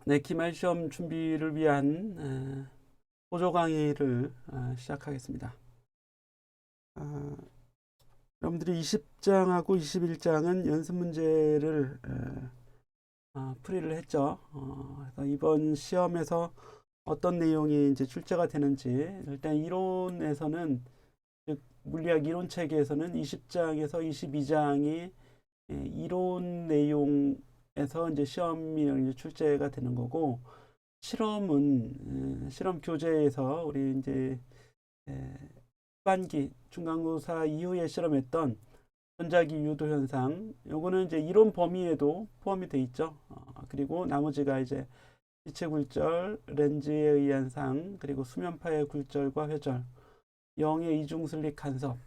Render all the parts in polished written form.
네, 기말 시험 준비를 위한 보조 강의를 시작하겠습니다. 아, 여러분들이 20장하고 21장은 연습 문제를 풀이를 했죠. 그래서 이번 시험에서 어떤 내용이 이제 출제가 되는지, 일단 이론에서는, 즉 물리학 이론 체계에서는 20장에서 22장이 이론 내용에서 이제 시험이 이제 출제가 되는 거고, 실험은 실험 교재에서 우리 이제 후반기 중간고사 이후에 실험했던 전자기 유도 현상, 요거는 이제 이론 범위에도 포함이 돼 있죠. 그리고 나머지가 이제 빛의 굴절, 렌즈에 의한 상, 그리고 수면파의 굴절과 회절, 영의 이중 슬릭 간섭,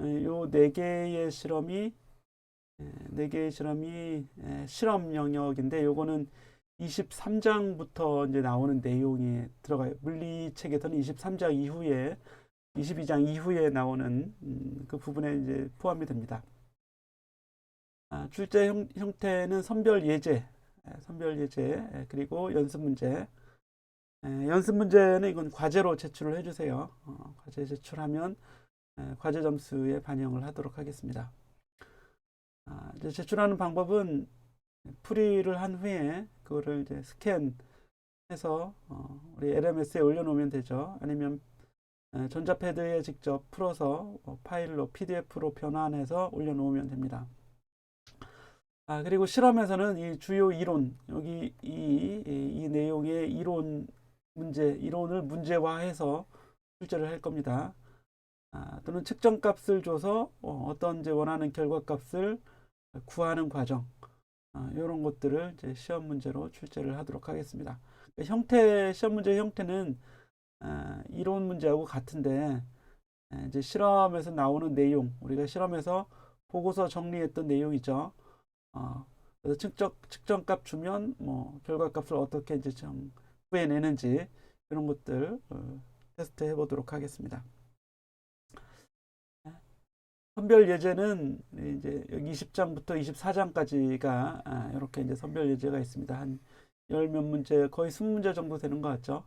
요 네 개의 실험이 실험 영역인데, 요거는 23장부터 이제 나오는 내용이 들어가요. 물리 책에서는 23장 이후에 22장 이후에 나오는 그 부분에 이제 포함이 됩니다. 출제 형태는 선별 예제, 그리고 연습 문제. 연습 문제는 이건 과제로 제출을 해주세요. 과제 제출하면 과제 점수에 반영을 하도록 하겠습니다. 이제 제출하는 방법은 풀이를 한 후에 그거를 이제 스캔해서 우리 LMS에 올려놓으면 되죠. 아니면 전자패드에 직접 풀어서 파일로 PDF로 변환해서 올려놓으면 됩니다. 그리고 실험에서는 이 주요 이론, 여기 이 내용의 이론을 문제화해서 출제를 할 겁니다. 또는 측정값을 줘서 어떤 이제 원하는 결과값을 구하는 과정, 이런 것들을 이제 시험 문제로 출제를 하도록 하겠습니다. 시험 문제 형태는 이론 문제하고 같은데, 이제 실험에서 나오는 내용, 우리가 실험에서 보고서 정리했던 내용이죠. 그래서 측정값 주면 뭐 결과값을 어떻게 이제 구해내는지 이런 것들 테스트 해보도록 하겠습니다. 선별 예제는 이제 여기 20장부터 24장까지가 이렇게 이제 선별 예제가 있습니다. 한 열 몇 문제, 거의 20문제 정도 되는 것 같죠.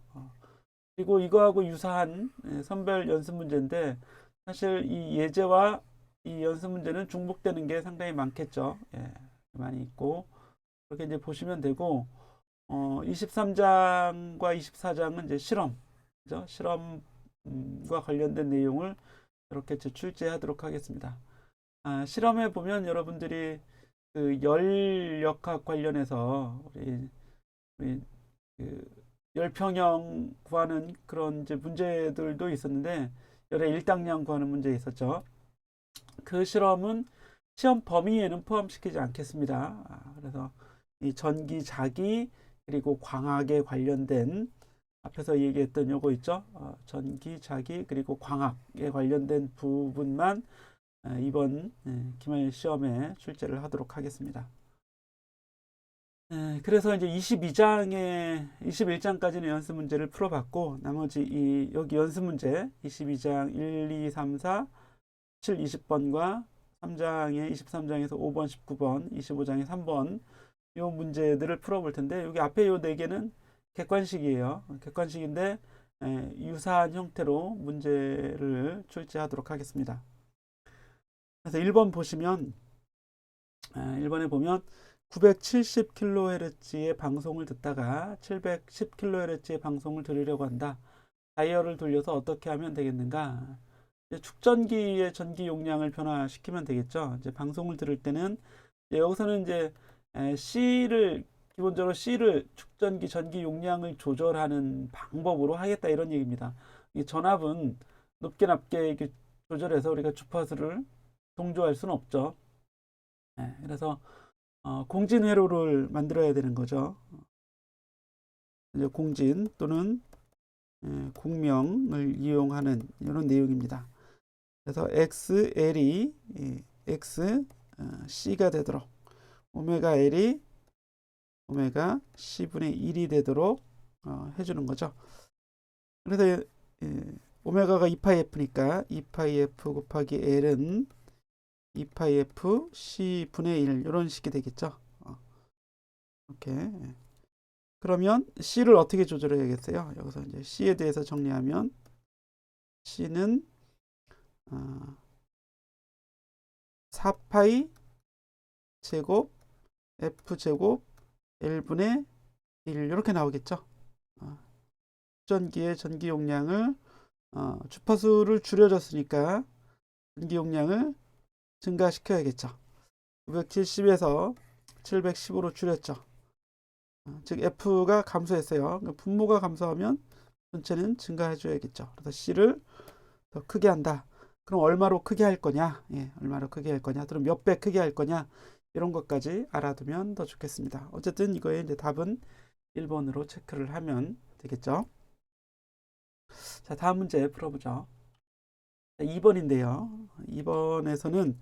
그리고 이거하고 유사한 선별 연습 문제인데, 사실 이 예제와 이 연습 문제는 중복되는 게 상당히 많겠죠. 예, 많이 있고 그렇게 이제 보시면 되고, 23장과 24장은 이제 그죠? 실험과 관련된 내용을 이렇게 출제하도록 하겠습니다. 실험해 보면 여러분들이 그 열역학 관련해서 우리 그 열평형 구하는 그런 이제 문제들도 있었는데, 열의 일당량 구하는 문제 있었죠. 그 실험은 시험 범위에는 포함시키지 않겠습니다. 그래서 이 전기, 자기, 그리고 광학에 관련된, 앞에서 얘기했던 요거 있죠. 전기, 자기, 그리고 광학에 관련된 부분만 이번 기말 시험에 출제를 하도록 하겠습니다. 그래서 이제 21장까지는 연습 문제를 풀어봤고, 나머지 여기 연습 문제 22장 1, 2, 3, 4, 7, 20번과 3장에 23장에서 5번, 19번, 25장에 3번 요 문제들을 풀어볼 텐데, 여기 앞에 요 네 개는 객관식이에요. 객관식인데 유사한 형태로 문제를 출제하도록 하겠습니다. 그래서 1번 보시면, 1번에 보면 970kHz의 방송을 듣다가 710kHz의 방송을 들으려고 한다. 다이얼을 돌려서 어떻게 하면 되겠는가? 축전기의 전기 용량을 변화시키면 되겠죠. 이제 방송을 들을 때는 여기서는 이제 기본적으로 C를 축전기 전기 용량을 조절하는 방법으로 하겠다, 이런 얘기입니다. 이 전압은 높게 낮게 이렇게 조절해서 우리가 주파수를 동조할 수는 없죠. 그래서 공진 회로를 만들어야 되는 거죠. 이제 공진 또는 공명을 이용하는 이런 내용입니다. 그래서 XL이 C가 되도록, 오메가 L이 오메가 C분의 1이 되도록 해주는 거죠. 그래서 오메가가 2파이 F니까 2파이 F 곱하기 L은 2파이 F C분의 1, 이런 식이 되겠죠. 이렇게. 그러면 C를 어떻게 조절해야겠어요? 여기서 이제 C에 대해서 정리하면 C는 4파이 제곱 F 제곱 L분의 1 이렇게 나오겠죠. 전기의 전기 용량을 주파수를 줄여줬으니까 전기 용량을 증가시켜야겠죠. 970에서 710으로 줄였죠. 즉 F가 감소했어요. 분모가 감소하면 전체는 증가해 줘야겠죠. 그래서 C를 더 크게 한다. 그럼 얼마로 크게 할 거냐? 예, 얼마로 크게 할 거냐? 그럼 몇 배 크게 할 거냐? 이런 것까지 알아두면 더 좋겠습니다. 어쨌든 이거의 이제 답은 1번으로 체크를 하면 되겠죠. 자, 다음 문제 풀어보죠. 2번인데요. 2번에서는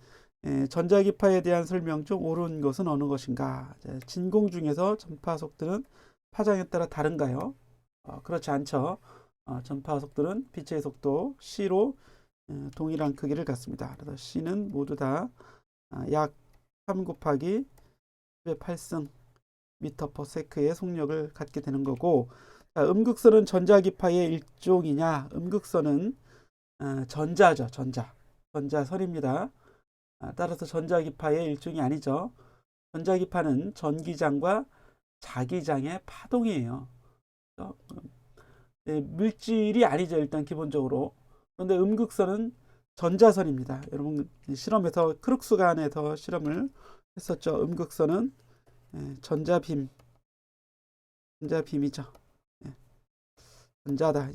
전자기파에 대한 설명 중 옳은 것은 어느 것인가? 진공 중에서 전파 속도는 파장에 따라 다른가요? 그렇지 않죠. 전파 속도는 빛의 속도 C로 동일한 크기를 갖습니다. 그래서 C는 모두 다 약 3 곱하기 10의 8승 미터 퍼 세크의 속력을 갖게 되는 거고, 자, 음극선은 전자기파의 일종이냐? 음극선은 전자죠. 전자선입니다. 따라서 전자기파의 일종이 아니죠. 전자기파는 전기장과 자기장의 파동이에요. 네, 물질이 아니죠. 일단 기본적으로. 그런데 음극선은 전자선입니다. 여러분 실험에서 크룩스 안에서 실험을 했었죠. 음극선은 전자빔이죠. 전자다.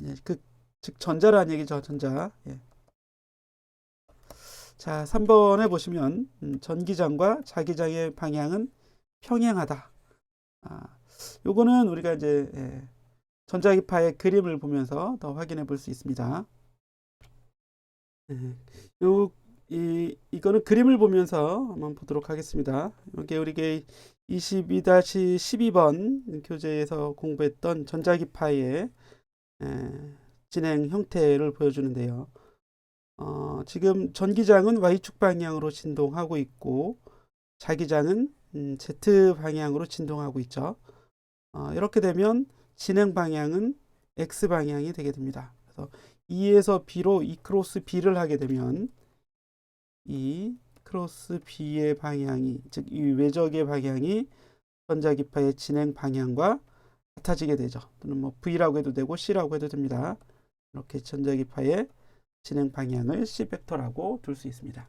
즉 전자라는 얘기죠. 전자. 예. 자, 3번에 보시면 전기장과 자기장의 방향은 평행하다. 요거는 우리가 이제 전자기파의 그림을 보면서 더 확인해 볼 수 있습니다. 이거는 그림을 보면서 한번 보도록 하겠습니다. 이게 우리가 22-12번 교재에서 공부했던 전자기파의 진행 형태를 보여주는데요. 지금 전기장은 Y축 방향으로 진동하고 있고 자기장은 Z 방향으로 진동하고 있죠. 이렇게 되면 진행 방향은 X 방향이 되게 됩니다. 그래서 E에서 B로 E 크로스 B를 하게 되면 E 크로스 B의 방향이, 즉 이 외적의 방향이 전자기파의 진행 방향과 같아지게 되죠. 또는 뭐 V라고 해도 되고 C라고 해도 됩니다. 이렇게 전자기파의 진행 방향을 C 벡터라고 둘 수 있습니다.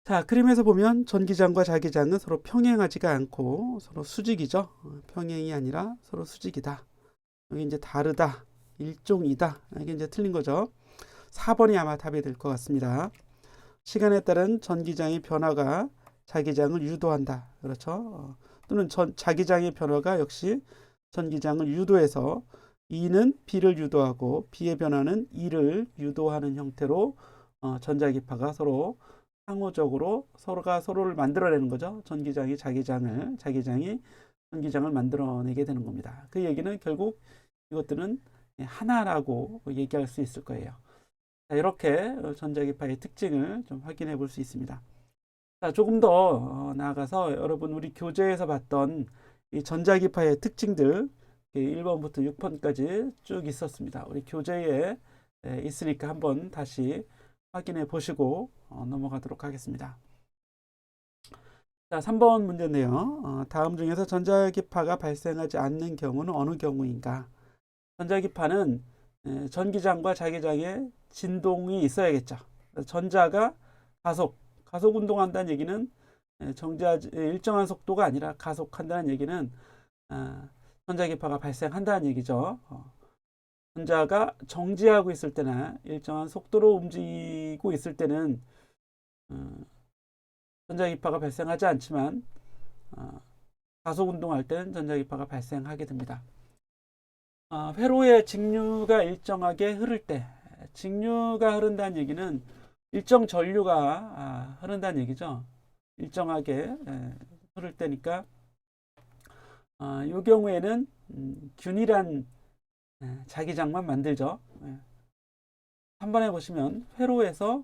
자, 그림에서 보면 전기장과 자기장은 서로 평행하지가 않고 서로 수직이죠. 평행이 아니라 서로 수직이다. 여기 이제 다르다, 일종이다. 이게 이제 틀린 거죠. 4번이 아마 답이 될 것 같습니다. 시간에 따른 전기장의 변화가 자기장을 유도한다. 그렇죠. 또는 자기장의 변화가 역시 전기장을 유도해서 E는 B를 유도하고 B의 변화는 E를 유도하는 형태로 전자기파가 서로 상호적으로 서로가 서로를 만들어내는 거죠. 전기장이 자기장이 전기장을 만들어내게 되는 겁니다. 그 얘기는 결국 이것들은 하나라고 얘기할 수 있을 거예요. 자, 이렇게 전자기파의 특징을 좀 확인해 볼 수 있습니다. 자, 조금 더 나아가서 여러분 우리 교재에서 봤던 이 전자기파의 특징들 1번부터 6번까지 쭉 있었습니다. 우리 교재에 있으니까 한번 다시 확인해 보시고 넘어가도록 하겠습니다. 자, 3번 문제인데요. 다음 중에서 전자기파가 발생하지 않는 경우는 어느 경우인가? 전자기파는 전기장과 자기장의 진동이 있어야겠죠. 전자가 가속 운동한다는 얘기는 일정한 속도가 아니라 가속한다는 얘기는 전자기파가 발생한다는 얘기죠. 전자가 정지하고 있을 때나 일정한 속도로 움직이고 있을 때는 전자기파가 발생하지 않지만 가속 운동할 때는 전자기파가 발생하게 됩니다. 회로의 직류가 일정하게 흐를 때, 직류가 흐른다는 얘기는 일정 전류가 흐른다는 얘기죠. 일정하게 흐를 때니까 이 경우에는 균일한 자기장만 만들죠. 한 번에 보시면 회로에서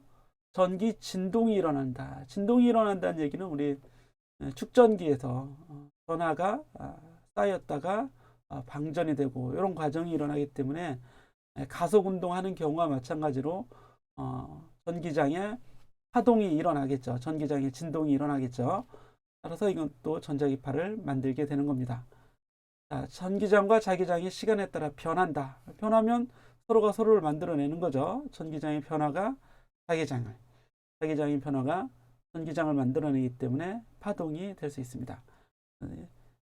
전기 진동이 일어난다. 진동이 일어난다는 얘기는 우리 축전기에서 전하가 쌓였다가 방전이 되고 이런 과정이 일어나기 때문에 가속 운동하는 경우와 마찬가지로 전기장에 파동이 일어나겠죠. 전기장에 진동이 일어나겠죠. 따라서 이건 또 전자기파를 만들게 되는 겁니다. 자, 전기장과 자기장이 시간에 따라 변한다. 변하면 서로가 서로를 만들어내는 거죠. 전기장의 변화가 자기장을, 자기장의 변화가 전기장을 만들어내기 때문에 파동이 될 수 있습니다.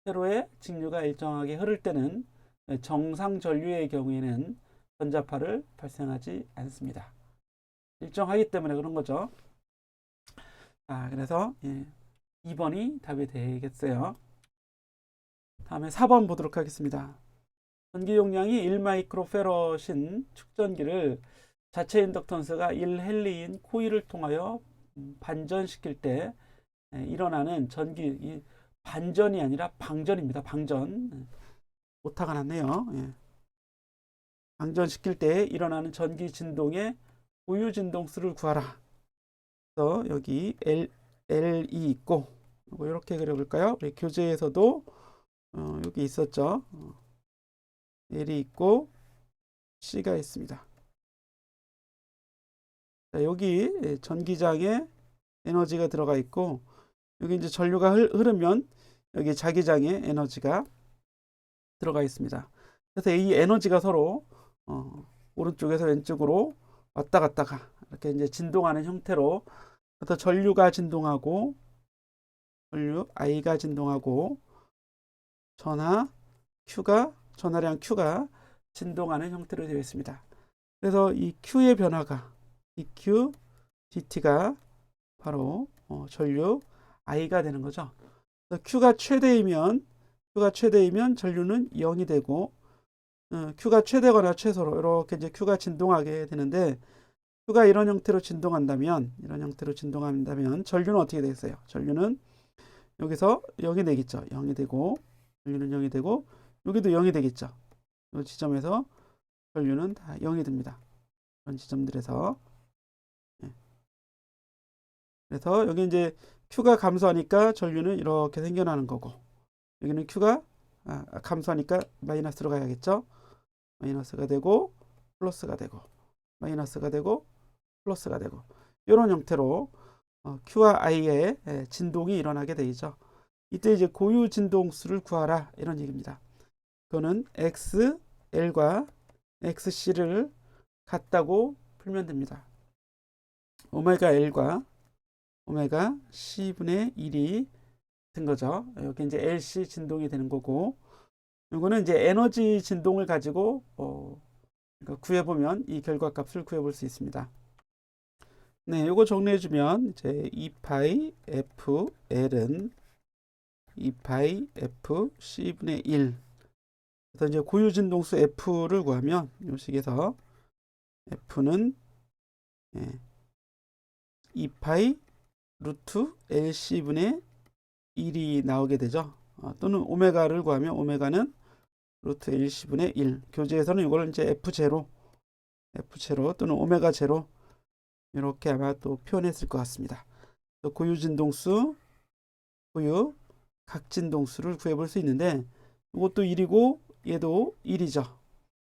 세로의 직류가 일정하게 흐를 때는 정상 전류의 경우에는 전자파를 발생하지 않습니다. 일정하기 때문에 그런 거죠. 자, 그래서 2번이 답이 되겠어요. 다음에 4번 보도록 하겠습니다. 전기 용량이 1마이크로페럿인 축전기를 자체 인덕턴스가 1헨리인 코일을 통하여 반전시킬 때 일어나는 전기, 반전이 아니라 방전입니다. 방전. 오타가 났네요. 방전시킬 때 일어나는 전기 진동의 고유 진동수를 구하라. 그래서 여기 L이 있고 이렇게 그려볼까요? 우리 교재에서도 여기 있었죠. L이 있고 C가 있습니다. 자, 여기 전기장에 에너지가 들어가 있고 여기 이제 전류가 흐르면 여기 자기장에 에너지가 들어가 있습니다. 그래서 이 에너지가 서로 오른쪽에서 왼쪽으로 왔다 갔다가 이렇게 이제 진동하는 형태로, 그래서 전류가 진동하고 전류 I가 진동하고 전하량 Q가 진동하는 형태로 되어 있습니다. 그래서 이 Q의 변화가 dQ, dt가 바로 전류 I가 되는 거죠. Q가 최대이면 전류는 0이 되고, Q가 최대거나 최소로 이렇게 이제 Q가 진동하게 되는데, Q가 이런 형태로 진동한다면 전류는 어떻게 되겠어요? 전류는 여기서 0이 되겠죠. 0이 되고, 전류는 0이 되고, 여기도 0이 되겠죠. 이 지점에서 전류는 다 0이 됩니다. 이런 지점들에서. 그래서 여기 이제 Q가 감소하니까 전류는 이렇게 생겨나는 거고, 여기는 Q가 감소하니까 마이너스로 가야겠죠. 마이너스가 되고 플러스가 되고 마이너스가 되고 플러스가 되고 이런 형태로 Q와 I의 진동이 일어나게 되죠. 이때 이제 고유 진동수를 구하라 이런 얘기입니다. 그거는 XL과 XC를 같다고 풀면 됩니다. 오메가 L과 오메가 C분의 1이 된 거죠. 여기 이제 LC 진동이 되는 거고, 이거는 이제 에너지 진동을 가지고 그러니까 구해보면 이 결과값을 구해볼 수 있습니다. 네, 이거 정리해주면 이제 2파이 FL은 2파이 F C분의 1. 그래서 이제 고유 진동수 F를 구하면 이 식에서 F는 2파이 루트 LC분의 1이 나오게 되죠. 또는 오메가를 구하면 오메가는 루트 LC분의 1. 교재에서는 이걸 이제 F0 또는 오메가 제로 이렇게 아마 또 표현했을 것 같습니다. 고유 진동수, 고유 각진동수를 구해볼 수 있는데, 이것도 1이고 얘도 1이죠.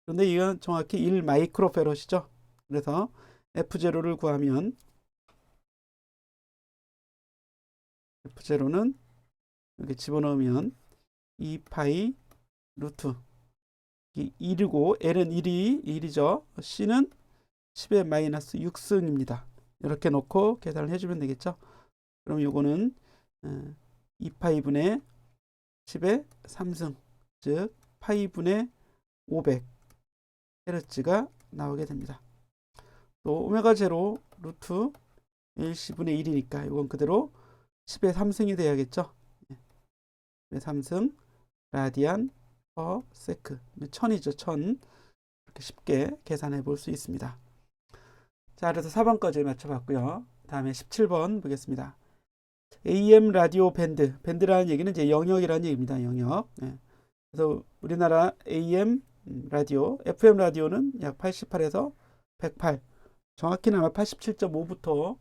그런데 이건 정확히 1 마이크로페럿이죠. 그래서 F0를 구하면 F0는 이렇게 집어넣으면 2파이 루트 1이고 L은 1이죠. C는 10의 마이너스 6승입니다. 이렇게 놓고 계산을 해주면 되겠죠. 그럼 요거는 2파이분의 10의 3승, 즉 파이분의 500 헤르츠가 나오게 됩니다. 또 오메가 제로 루트 1C분의 1이니까 이건 그대로 10의 3승이 돼야겠죠. 10의 3승 라디안 퍼 세크, 1000이죠. 1000. 이렇게 쉽게 계산해 볼 수 있습니다. 자, 그래서 4번까지 맞춰봤고요. 다음에 17번 보겠습니다. AM 라디오 밴드라는 얘기는 이제 영역이라는 얘기입니다. 영역. 그래서 우리나라 AM 라디오, FM 라디오는 약 88에서 108, 정확히는 아마 87.5부터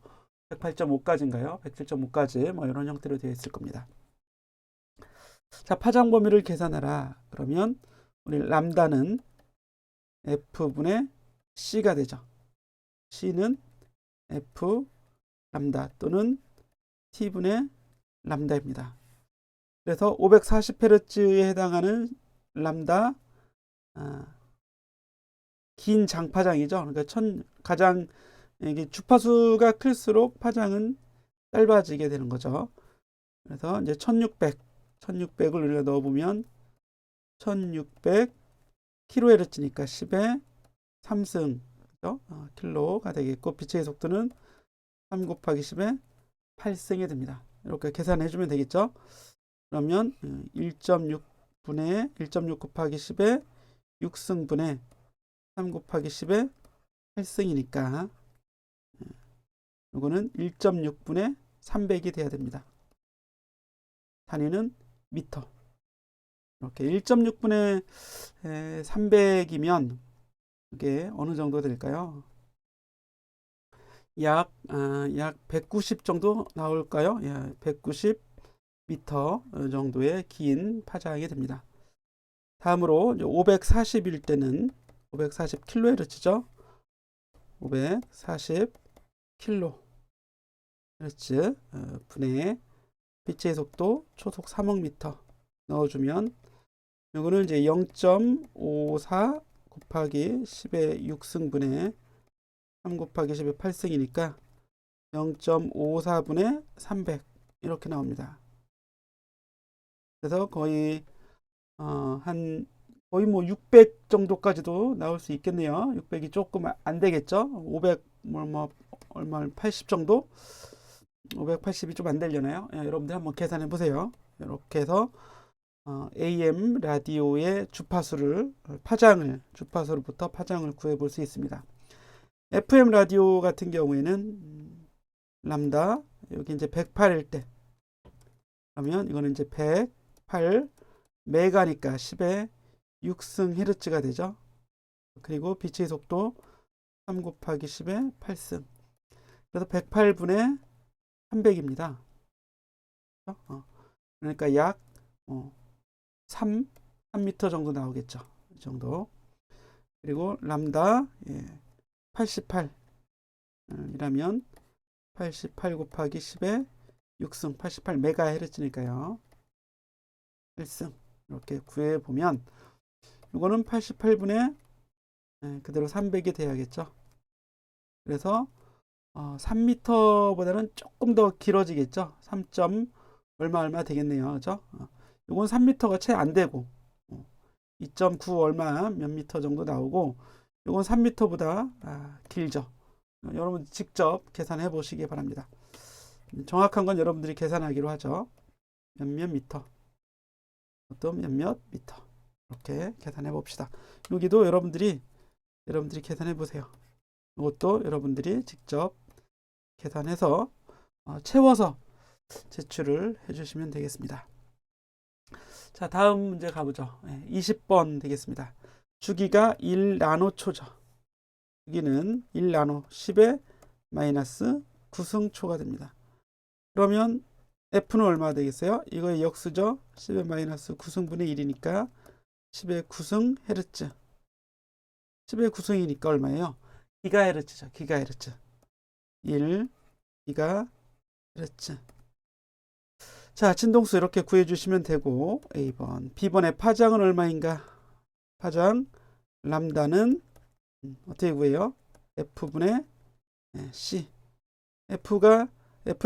108.5까지인가요? 107.5까지 뭐 이런 형태로 되어 있을 겁니다. 자, 파장 범위를 계산하라. 그러면 우리 람다는 F분의 C가 되죠. C는 F 람다 또는 T분의 람다입니다. 그래서 540Hz에 해당하는 람다 긴 장파장이죠. 그러니까 가장 이게 주파수가 클수록 파장은 짧아지게 되는 거죠. 그래서 이제 1600을 우리가 넣어보면 1600 kHz니까 10의 3승 그죠? 킬로가 되겠고 빛의 속도는 3 곱하기 10의 8승이 됩니다. 이렇게 계산해 주면 되겠죠. 그러면 1.6분의 1.6 곱하기 10의 6승분의 3 곱하기 10의 8승이니까 이거는 1.6분의 300이 돼야 됩니다. 단위는 미터. 이렇게 1.6분의 300이면 이게 어느 정도 될까요? 약 190 정도 나올까요? 190 미터 정도의 긴 파장이 됩니다. 다음으로 540일 때는 540 kHz죠. 540 kHz 분의 빛의 속도 초속 3억 미터 넣어주면 이거는 이제 0.54 곱하기 10의 6승분의 3 곱하기 10의 8승이니까 0.54분의 300 이렇게 나옵니다. 그래서 거의 거의 뭐 600 정도까지도 나올 수 있겠네요. 600이 조금 안 되겠죠. 500 얼마 80 정도? 580이 좀 안 되려나요? 여러분들 한번 계산해 보세요. 이렇게 해서 AM 라디오의 주파수로부터 파장을 구해 볼 수 있습니다. FM 라디오 같은 경우에는 람다 여기 이제 108일 때 그러면 이거는 이제 108 메가니까 10의 6승 헤르츠가 되죠. 그리고 빛의 속도 3 곱하기 10의 8승. 그래서 108분의 300입니다. 그러니까 약 3m 정도 나오겠죠. 이 정도. 그리고 람다 88 이라면 88 곱하기 10의 6승 88 메가헤르츠니까요. 1승 이렇게 구해보면 이거는 88분의 그대로 300이 돼야겠죠. 그래서 3m보다는 조금 더 길어지겠죠. 3. 얼마 되겠네요. 그죠? 이건 3m가 채 안 되고 2.9 얼마 몇 미터 정도 나오고 이건 3m보다 길죠. 여러분 직접 계산해 보시기 바랍니다. 정확한 건 여러분들이 계산하기로 하죠. 몇몇 미터 또 몇몇 미터 이렇게 계산해 봅시다. 여기도 여러분들이 계산해 보세요. 이것도 여러분들이 직접 계산해서 채워서 제출을 해주시면 되겠습니다. 자, 다음 문제 가보죠. 20번 되겠습니다. 주기가 1나노초죠. 주기는 1나노 10의 마이너스 9승초가 됩니다. 그러면 F는 얼마 되겠어요? 이거의 역수죠. 10의 마이너스 9승분의 1이니까 10의 9승 헤르츠. 10의 9승이니까 얼마예요? 기가헤르츠죠. 기가헤르츠. 1 기가헤르츠. 자, 진동수 이렇게 구해주시면 되고 A번. B번의 파장은 얼마인가? 파장 람다는 어떻게 구해요? F분의 C. F의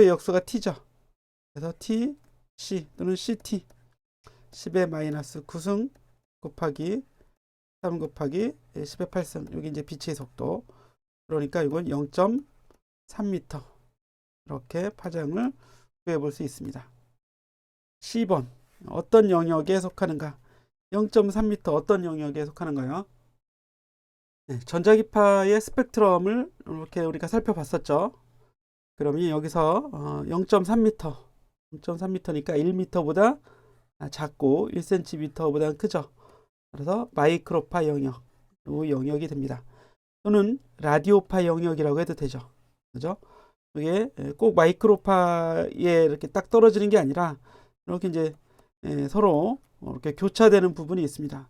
역수가 T죠. 그래서 T, C 또는 CT 10의 마이너스 9승 곱하기 3 곱하기 10의 8승 여기 이제 빛의 속도 그러니까 이건 0.3m 이렇게 파장을 구해 볼 수 있습니다. C번 어떤 영역에 속하는가? 0.3m 어떤 영역에 속하는가요? 전자기파의 스펙트럼을 이렇게 우리가 살펴봤었죠. 그러면 여기서 0.3m 0.3m니까 1m보다 작고 1cm보다 크죠. 그래서 마이크로파 영역, 이 영역이 됩니다. 또는 라디오파 영역이라고 해도 되죠. 그죠? 이게 꼭 마이크로파에 이렇게 딱 떨어지는 게 아니라 이렇게 이제 서로 이렇게 교차되는 부분이 있습니다.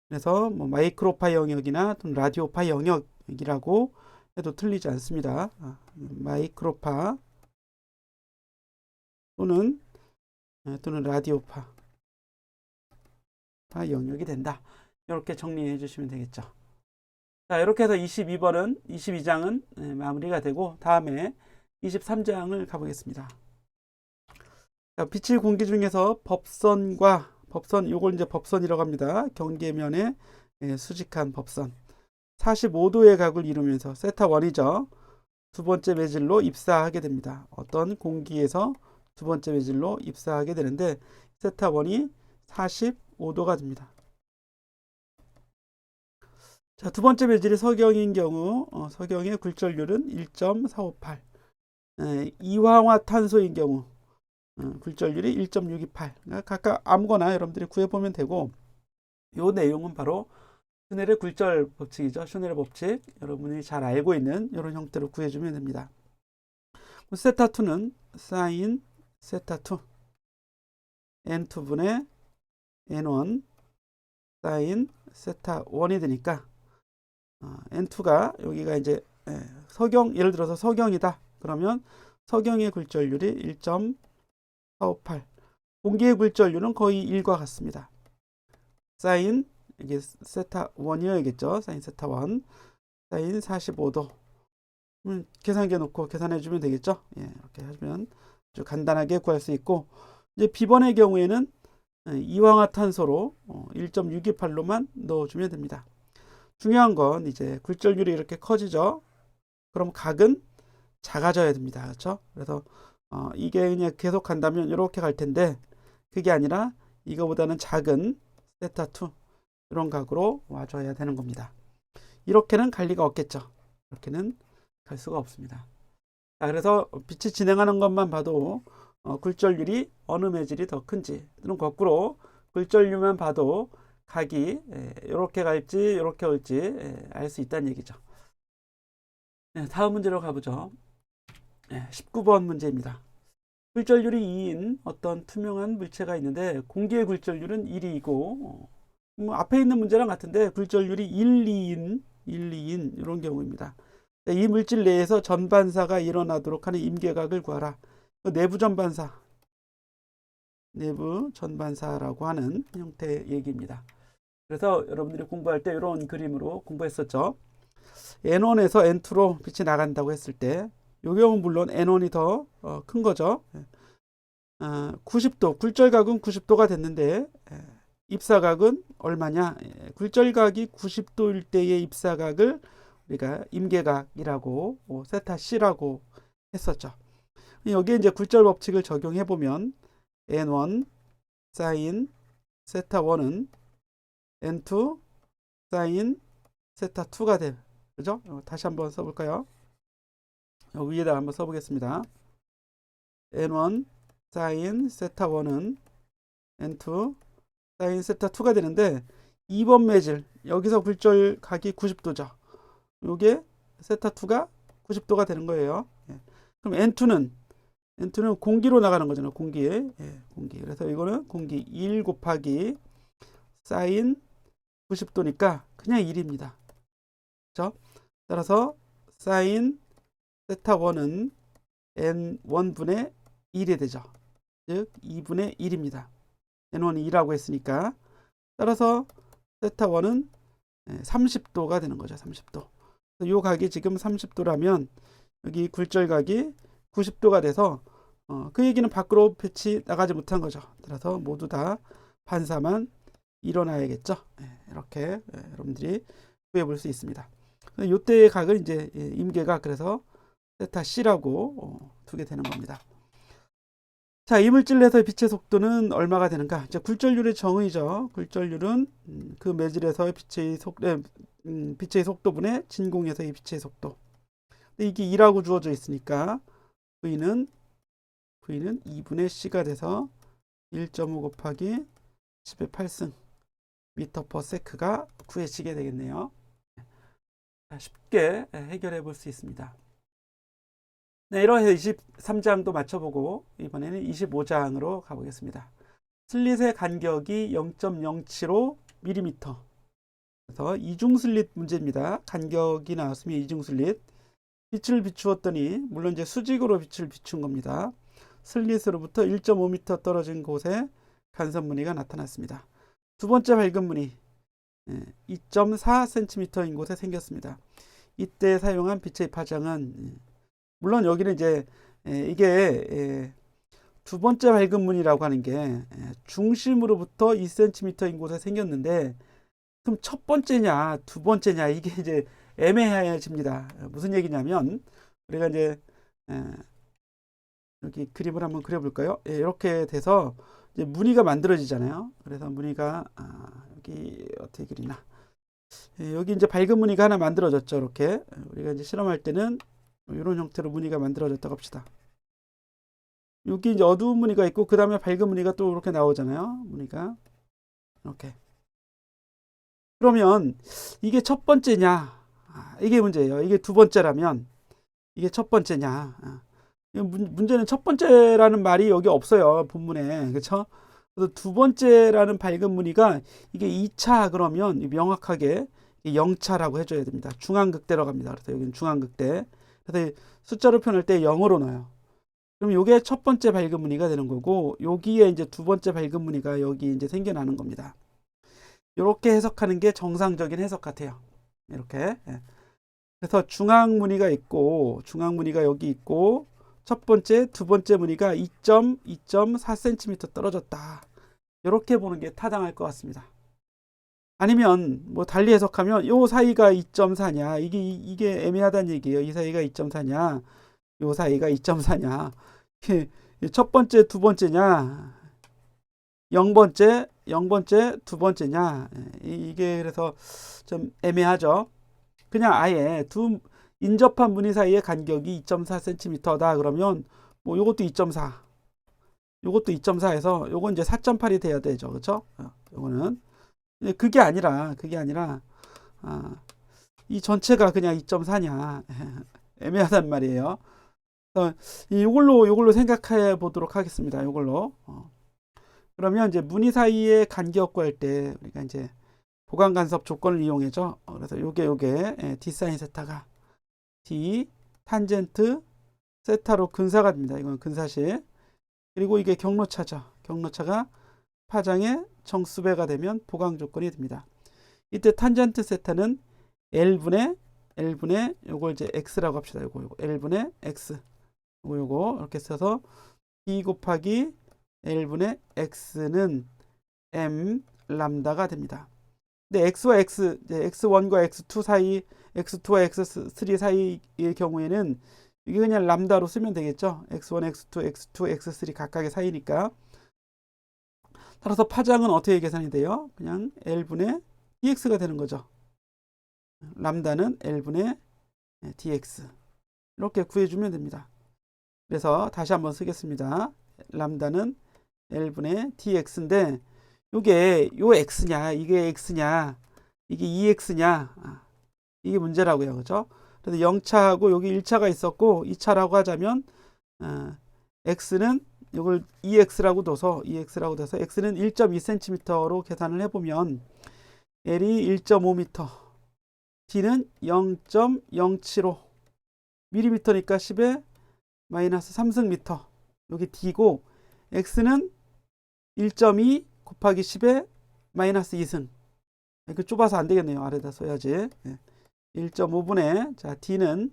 그래서 뭐 마이크로파 영역이나 또는 라디오파 영역이라고 해도 틀리지 않습니다. 마이크로파 또는 라디오파 영역이 된다. 이렇게 정리해 주시면 되겠죠. 자, 이렇게 해서 22장은 마무리가 되고 다음에 23장을 가보겠습니다. 자, 빛의 공기 중에서 법선, 요걸 이제 법선이라고 합니다. 경계면에 수직한 법선. 45도의 각을 이루면서 세타1이죠. 두 번째 매질로 입사하게 됩니다. 어떤 공기에서 두 번째 매질로 입사하게 되는데 세타1이 45도가 됩니다. 자, 두 번째 매질이 석영인 경우 석영의 굴절률은 1.458. 이황화탄소인 경우 굴절률이 1.628. 각각 아무거나 여러분들이 구해보면 되고, 이 내용은 바로 슈넬의 굴절 법칙이죠. 슈넬의 법칙, 여러분이 잘 알고 있는 이런 형태로 구해주면 됩니다. 세타2는 사인 세타2 n2분의 n1 사인 세타1이 되니까 n2가 여기가 이제 예를 들어서 석영이다. 그러면 석영의 굴절률이 1.458. 공기의 굴절률은 거의 1과 같습니다. 사인 이게 세타1이어야겠죠. 사인 세타1 사인 45도. 계산기 놓고 계산해 주면 되겠죠. 이렇게 하시면 아주 간단하게 구할 수 있고, 이제 B번의 경우에는 이황화탄소로 1.628로만 넣어주면 됩니다. 중요한 건 이제 굴절률이 이렇게 커지죠. 그럼 각은 작아져야 됩니다. 그렇죠? 그래서 이게 그냥 계속 간다면 이렇게 갈 텐데, 그게 아니라 이거보다는 작은 세타2 이런 각으로 와줘야 되는 겁니다. 이렇게는 갈 리가 없겠죠. 이렇게는 갈 수가 없습니다. 자, 그래서 빛이 진행하는 것만 봐도 굴절률이 어느 매질이 더 큰지, 또는 거꾸로 굴절률만 봐도 각이 이렇게 갈지 이렇게 올지 알 수 있다는 얘기죠. 다음 문제로 가보죠. 19번 문제입니다. 굴절률이 2인 어떤 투명한 물체가 있는데 공기의 굴절률은 1이고 뭐 앞에 있는 문제랑 같은데 굴절률이 1, 2인 이런 경우입니다. 이 물질 내에서 전반사가 일어나도록 하는 임계각을 구하라. 내부 전반사라고 하는 형태의 얘기입니다. 그래서 여러분들이 공부할 때 이런 그림으로 공부했었죠. N1에서 N2로 빛이 나간다고 했을 때, 이 경우는 물론 N1이 더 큰 거죠. 90도, 굴절각은 90도가 됐는데 입사각은 얼마냐? 굴절각이 90도일 때의 입사각을 우리가 임계각이라고 세타 C라고 했었죠. 여기에 이제 굴절 법칙을 적용해 보면 N1 사인 세타 1은 N2 사인 세타 2가 돼. 그죠? 다시 한번 써볼까요? 여기 위에다 한번 써보겠습니다. N1 사인 세타 1은 N2 사인 세타 2가 되는데 2번 매질 여기서 굴절각이 90도죠. 요게 세타 2가 90도가 되는 거예요. 그럼 N2는 공기로 나가는 거잖아요. 공기. 그래서 이거는 공기 1 곱하기 사인 90도니까 그냥 1입니다. 그렇죠? 따라서 사인 세타 1은 N1분의 1이 되죠. 즉 2분의 1입니다. N1이 2라고 했으니까. 따라서 세타 1은 30도가 되는 거죠. 30도. 이 각이 지금 30도라면 여기 굴절각이 90도가 돼서 그 얘기는 밖으로 빛이 나가지 못한 거죠. 따라서 모두 다 반사만 일어나야겠죠. 이렇게 여러분들이 구해볼 수 있습니다. 이때의 각을 이제 임계각, 그래서 세타 C라고 두게 되는 겁니다. 자, 이물질 내에서의 빛의 속도는 얼마가 되는가? 이제 굴절률의 정의죠. 굴절률은 그 매질에서의 빛의 속도분의 진공에서의 빛의 속도. 근데 이게 2라고 주어져 있으니까 V는 2분의 C가 돼서 1.5 곱하기 10의 8승 미터 퍼 세크가 구해지게 되겠네요. 쉽게 해결해 볼 수 있습니다. 네, 이렇게 23장도 맞춰보고 이번에는 25장으로 가보겠습니다. 슬릿의 간격이 0.075mm. 그래서 이중슬릿 문제입니다. 간격이 나왔으면 이중슬릿. 빛을 비추었더니, 물론 이제 수직으로 빛을 비춘 겁니다. 슬릿으로부터 1.5m 떨어진 곳에 간섭무늬가 나타났습니다. 두 번째 밝은 무늬 2.4cm인 곳에 생겼습니다. 이때 사용한 빛의 파장은, 물론 여기는 이제 이게 두 번째 밝은 무늬라고 하는 게 중심으로부터 2cm인 곳에 생겼는데, 그럼 첫 번째냐 두 번째냐 이게 이제 애매해집니다. 무슨 얘기냐면, 우리가 이제 여기 그림을 한번 그려볼까요? 이렇게 돼서 이제 무늬가 만들어지잖아요. 그래서 무늬가 여기 어떻게 그리나? 여기 이제 밝은 무늬가 하나 만들어졌죠. 이렇게 우리가 이제 실험할 때는 이런 형태로 무늬가 만들어졌다고 합시다. 여기 이제 어두운 무늬가 있고 그 다음에 밝은 무늬가 또 이렇게 나오잖아요. 무늬가 이렇게. 그러면 이게 첫 번째냐? 이게 문제예요. 이게 두 번째라면 이게 첫 번째냐? 문제는 첫 번째라는 말이 여기 없어요. 본문에. 그렇죠? 그래서 두 번째라는 밝은 무늬가 이게 2차 그러면 명확하게 0차라고 해줘야 됩니다. 중앙극대로 갑니다. 그래서 여기는 중앙극대. 그래서 숫자로 표현할 때 0으로 넣어요. 그럼 이게 첫 번째 밝은 무늬가 되는 거고, 여기에 이제 두 번째 밝은 무늬가 여기 이제 생겨나는 겁니다. 이렇게 해석하는 게 정상적인 해석 같아요. 이렇게. 그래서 중앙 무늬가 있고, 중앙 무늬가 여기 있고, 첫 번째, 두 번째 무늬가 2.4cm 떨어졌다. 이렇게 보는 게 타당할 것 같습니다. 아니면 뭐 달리 해석하면 요 사이가 2.4냐, 이게 애매하다는 얘기예요. 이 사이가 2.4냐, 요 사이가 2.4냐. 첫 번째, 두 번째냐, 0번째, 두 번째냐. 이게 그래서 좀 애매하죠. 그냥 아예 두 인접한 무늬 사이의 간격이 2.4cm다 그러면 뭐 요것도 2.4, 요것도 2.4에서 요건 이제 4.8이 돼야 되죠. 그렇죠? 요거는 그게 아니라 이 전체가 그냥 2.4냐. 애매하단 말이에요. 요걸로 생각해 보도록 하겠습니다. 요걸로. 그러면 이제 무늬 사이의 간격 구할 때 우리가 이제 보강 간섭 조건을 이용해죠. 그래서 요게 D 사인 세타가 D 탄젠트 세타로 근사가 됩니다. 이건 근사시. 그리고 이게 경로차죠. 경로차가 파장의 정수배가 되면 보강 조건이 됩니다. 이때 탄젠트 세타는 L분의 요걸 이제 X라고 합시다. 요거 L분의 X. 요거 이렇게 써서 D 곱하기 L분의 X는 M 람다가 됩니다. 근데 X와 X, X1과 X2 사이, X2와 X3 사이의 경우에는 이게 그냥 람다로 쓰면 되겠죠. X1, X2, X2, X3 각각의 사이니까. 따라서 파장은 어떻게 계산이 돼요? 그냥 L분의 dx가 되는 거죠. 람다는 L분의 dx. 이렇게 구해주면 됩니다. 그래서 다시 한번 쓰겠습니다. 람다는 L분의 dx인데 요게 요 x냐, 이게 x냐, 이게 2x냐, 이게 문제라고요. 그죠? 그래서 0차하고 여기 1차가 있었고 2차라고 하자면 x는 이걸 2x라고 둬서 x는 1.2cm로 계산을 해보면 L이 1.5m, D는 0.075mm니까 10의 마이너스 3승미터. 여기 D고 x는 1.2 곱하기 10의 마이너스 2승. 이렇게 좁아서 안 되겠네요. 아래다 써야지. 1.5분의 자 D는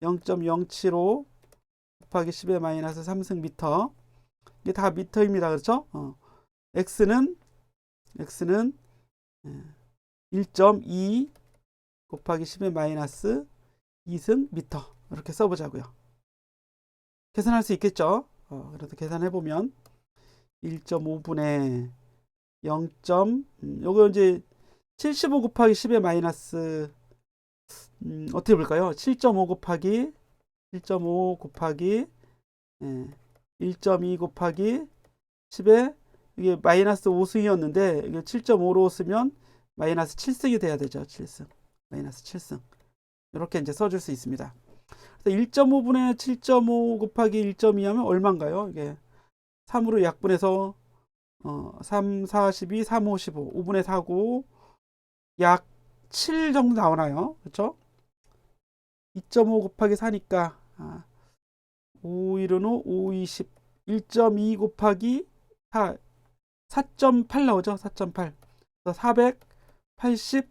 0.075 곱하기 10의 마이너스 3승 미터. 이게 다 미터입니다. 그렇죠? x는 1.2 곱하기 10의 마이너스 2승 미터. 이렇게 써보자고요. 계산할 수 있겠죠? 그래서 계산해보면 1.5분의 0. 요거 이제 75 곱하기 10의 마이너스 어떻게 볼까요? 7.5 곱하기 1.5 곱하기 1.2 곱하기 10에 이게 마이너스 5승이었는데 이게 7.5로 쓰면 마이너스 7승이 돼야 되죠. 7승. 마이너스 7승. 이렇게 이제 써줄 수 있습니다. 1.5분의 7.5 곱하기 1.2 하면 얼마인가요? 이게 3으로 약분해서 3, 4, 12, 3, 5, 15. 5분의 4고 약 7 정도 나오나요? 그렇죠? 2.5 곱하기 4니까 5, 1은 5, 5, 20. 1.2 곱하기 4, 4.8 나오죠? 4.8. 480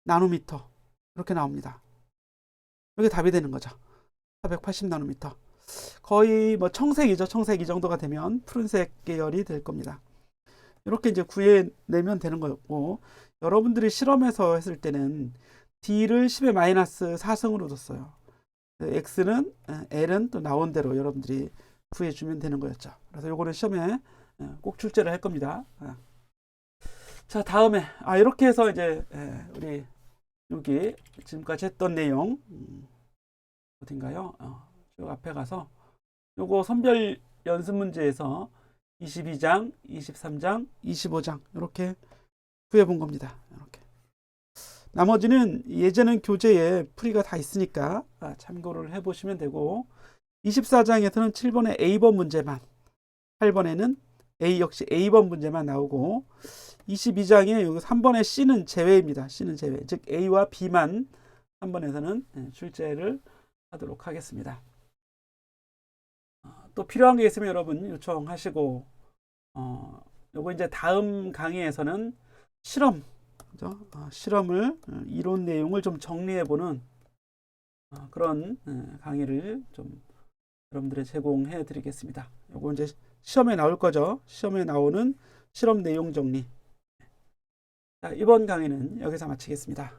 나노미터. 이렇게 나옵니다. 이게 답이 되는 거죠. 480 나노미터. 거의 뭐 청색이죠. 청색 이 정도가 되면 푸른색 계열이 될 겁니다. 이렇게 이제 구해내면 되는 거고, 여러분들이 실험에서 했을 때는 D를 10의 마이너스 4승으로 뒀어요. X는, L은 또 나온 대로 여러분들이 구해주면 되는 거였죠. 그래서 요거는 시험에 꼭 출제를 할 겁니다. 자, 다음에, 이렇게 해서 이제, 우리, 여기, 지금까지 했던 내용, 어딘가요? 쭉 앞에 가서, 요거 선별 연습 문제에서 22장, 23장, 25장, 이렇게 구해본 겁니다. 이렇게. 나머지는 예제는 교재에 풀이가 다 있으니까 참고를 해보시면 되고, 24장에서는 7번의 A번 문제만, 8번에는 A 역시 A번 문제만 나오고, 22장에 여기 3번의 C는 제외입니다. C는 제외. 즉 A와 B만 3번에서는 출제를 하도록 하겠습니다. 또 필요한 게 있으면 여러분 요청하시고, 요거 이제 다음 강의에서는 실험, 그죠? 실험을 이론 내용을 좀 정리해보는 그런 강의를 좀 여러분들에 제공해 드리겠습니다. 요거 이제 시험에 나올 거죠. 시험에 나오는 실험 내용 정리. 자, 이번 강의는 여기서 마치겠습니다.